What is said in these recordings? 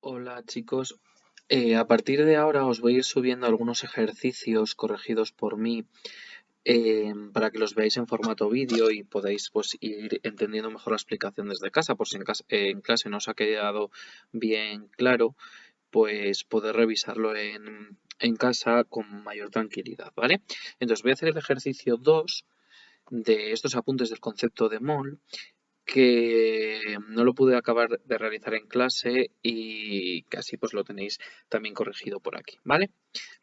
Hola chicos, a partir de ahora os voy a ir subiendo algunos ejercicios corregidos por mí para que los veáis en formato vídeo y podáis pues ir entendiendo mejor la explicación desde casa, por si en clase no os ha quedado bien claro, pues poder revisarlo en casa con mayor tranquilidad, ¿vale? Entonces voy a hacer el ejercicio 2 de estos apuntes del concepto de mol que no lo pude acabar de realizar en clase y casi pues lo tenéis también corregido por aquí, ¿vale?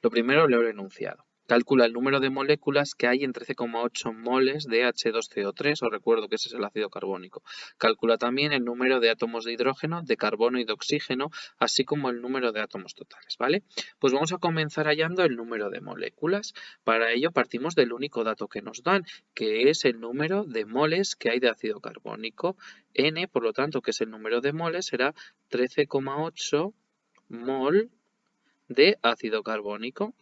Lo primero leo el enunciado. Calcula el número de moléculas que hay en 13,8 moles de H2CO3, os recuerdo que ese es el ácido carbónico. Calcula también el número de átomos de hidrógeno, de carbono y de oxígeno, así como el número de átomos totales, ¿vale? Pues vamos a comenzar hallando el número de moléculas. Para ello partimos del único dato que nos dan, que es el número de moles que hay de ácido carbónico. N, por lo tanto, que es el número de moles, será 13,8 mol de ácido carbónico.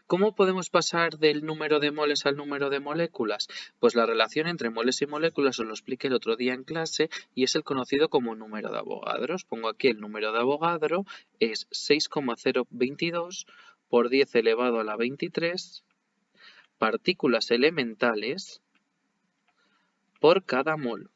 ¿Cómo podemos pasar del número de moles al número de moléculas? Pues la relación entre moles y moléculas os lo expliqué el otro día en clase y es el conocido como número de Avogadro. Os pongo aquí el número de Avogadro, es 6,022 por 10 elevado a la 23 partículas elementales por cada mol.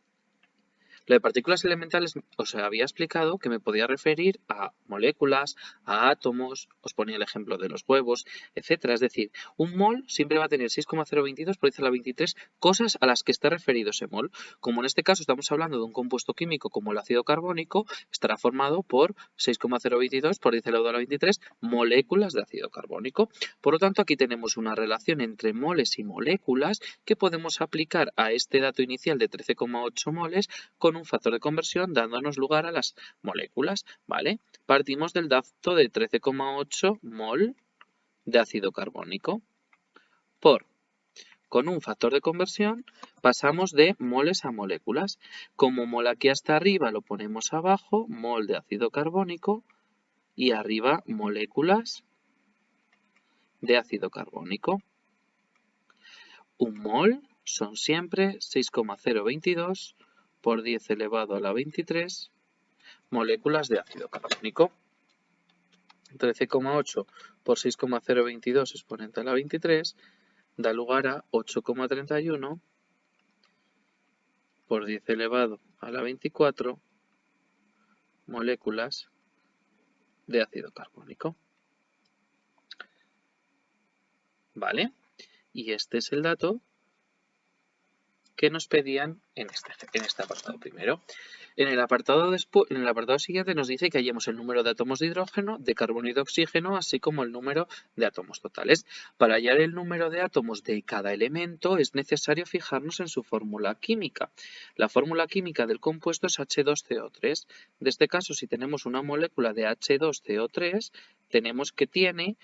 Lo de partículas elementales os había explicado que me podía referir a moléculas, a átomos, os ponía el ejemplo de los huevos, etcétera. Es decir, un mol siempre va a tener 6,022 por 10 a la 23 cosas a las que está referido ese mol. Como en este caso estamos hablando de un compuesto químico como el ácido carbónico, estará formado por 6,022 por 10 elevado a la 23 moléculas de ácido carbónico. Por lo tanto, aquí tenemos una relación entre moles y moléculas que podemos aplicar a este dato inicial de 13,8 moles con un factor de conversión dándonos lugar a las moléculas, ¿vale? Partimos del dato de 13,8 mol de ácido carbónico por, con un factor de conversión, pasamos de moles a moléculas. Como mol aquí hasta arriba lo ponemos abajo, mol de ácido carbónico, y arriba moléculas de ácido carbónico. Un mol son siempre 6,022 por 10 elevado a la 23 moléculas de ácido carbónico. 13,8 por 6,022 exponente a la 23 da lugar a 8,31 por 10 elevado a la 24 moléculas de ácido carbónico. ¿Vale? Y este es el dato que nos pedían en este apartado primero. En el apartado siguiente nos dice que hallemos el número de átomos de hidrógeno, de carbono y de oxígeno, así como el número de átomos totales. Para hallar el número de átomos de cada elemento es necesario fijarnos en su fórmula química. La fórmula química del compuesto es H2CO3. De este caso, si tenemos una molécula de H2CO3, tenemos que tiene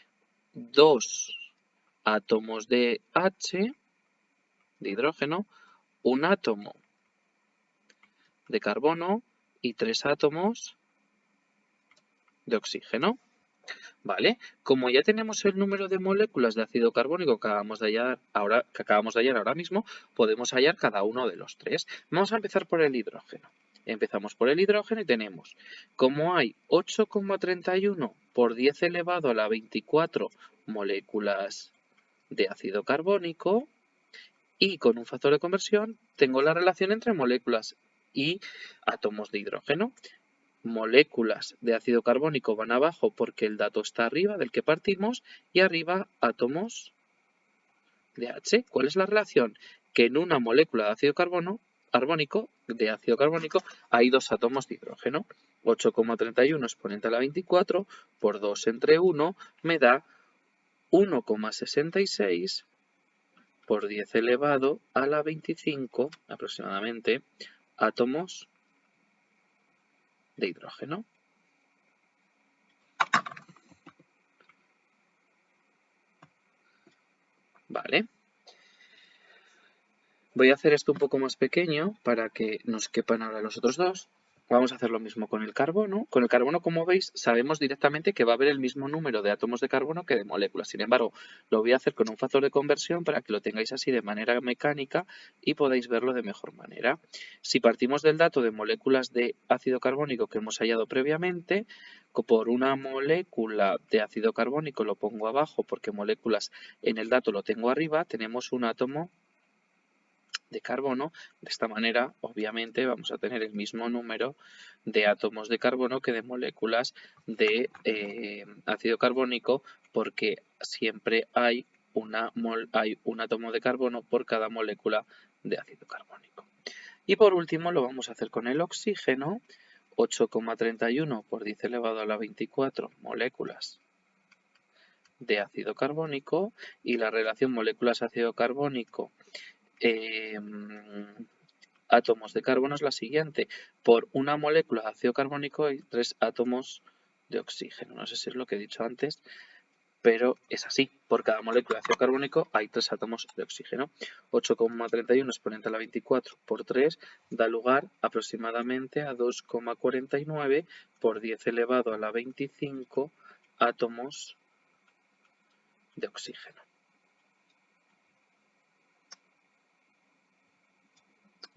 2 átomos de H, de hidrógeno, un átomo de carbono y 3 átomos de oxígeno. ¿Vale? Como ya tenemos el número de moléculas de ácido carbónico que acabamos de hallar ahora mismo, podemos hallar cada uno de los tres. Vamos a empezar por el hidrógeno. Empezamos por el hidrógeno y tenemos, como hay 8,31 por 10 elevado a la 24 moléculas de ácido carbónico, y con un factor de conversión tengo la relación entre moléculas y átomos de hidrógeno. Moléculas de ácido carbónico van abajo porque el dato está arriba del que partimos y arriba átomos de H. ¿Cuál es la relación? Que en una molécula de ácido carbónico hay 2 átomos de hidrógeno. 8,31 exponente a la 24 por 2 entre 1 me da 1,66 por 10 elevado a la 25 aproximadamente átomos de hidrógeno. Vale. Voy a hacer esto un poco más pequeño para que nos quepan ahora los otros dos. Vamos a hacer lo mismo con el carbono. Con el carbono, como veis, sabemos directamente que va a haber el mismo número de átomos de carbono que de moléculas. Sin embargo, lo voy a hacer con un factor de conversión para que lo tengáis así de manera mecánica y podáis verlo de mejor manera. Si partimos del dato de moléculas de ácido carbónico que hemos hallado previamente, por una molécula de ácido carbónico lo pongo abajo porque moléculas en el dato lo tengo arriba, tenemos un átomo de carbono. De esta manera, obviamente, vamos a tener el mismo número de átomos de carbono que de moléculas de ácido carbónico, porque siempre hay un átomo de carbono por cada molécula de ácido carbónico. Y por último lo vamos a hacer con el oxígeno. 8,31 por 10 elevado a la 24 moléculas de ácido carbónico, y la relación moléculas ácido carbónico átomos de carbono es la siguiente. Por una molécula de ácido carbónico hay 3 átomos de oxígeno. No sé si es lo que he dicho antes, pero es así. Por cada molécula de ácido carbónico hay 3 átomos de oxígeno. 8,31 exponente a la 24 por 3 da lugar aproximadamente a 2,49 por 10 elevado a la 25 átomos de oxígeno.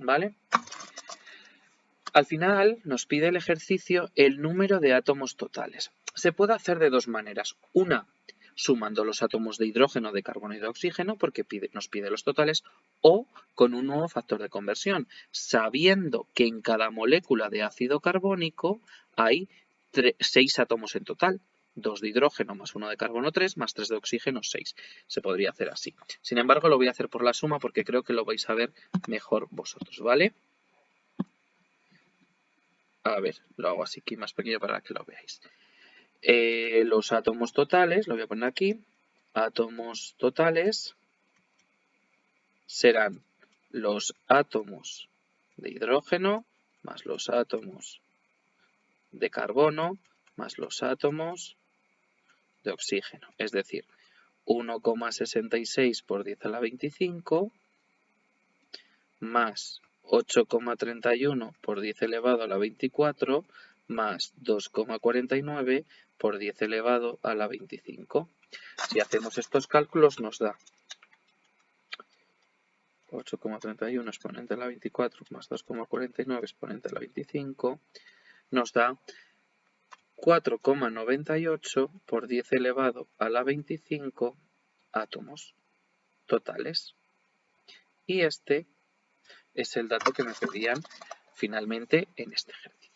¿Vale? Al final nos pide el ejercicio el número de átomos totales. Se puede hacer de dos maneras. Una, sumando los átomos de hidrógeno, de carbono y de oxígeno, porque nos pide los totales, o con un nuevo factor de conversión, sabiendo que en cada molécula de ácido carbónico hay 6 átomos en total. 2 de hidrógeno más 1 de carbono 3, más 3 de oxígeno 6. Se podría hacer así. Sin embargo, lo voy a hacer por la suma porque creo que lo vais a ver mejor vosotros, ¿vale? A ver, lo hago así aquí más pequeño para que lo veáis. Los átomos totales, lo voy a poner aquí, átomos totales serán los átomos de hidrógeno más los átomos de carbono más los átomos de oxígeno. Es decir, 1,66 por 10 a la 25 más 8,31 por 10 elevado a la 24 más 2,49 por 10 elevado a la 25. Si hacemos estos cálculos nos da 8,31 exponente a la 24 más 2,49 exponente a la 25, nos da 4,98 por 10 elevado a la 25 átomos totales. Y este es el dato que me pedían finalmente en este ejercicio.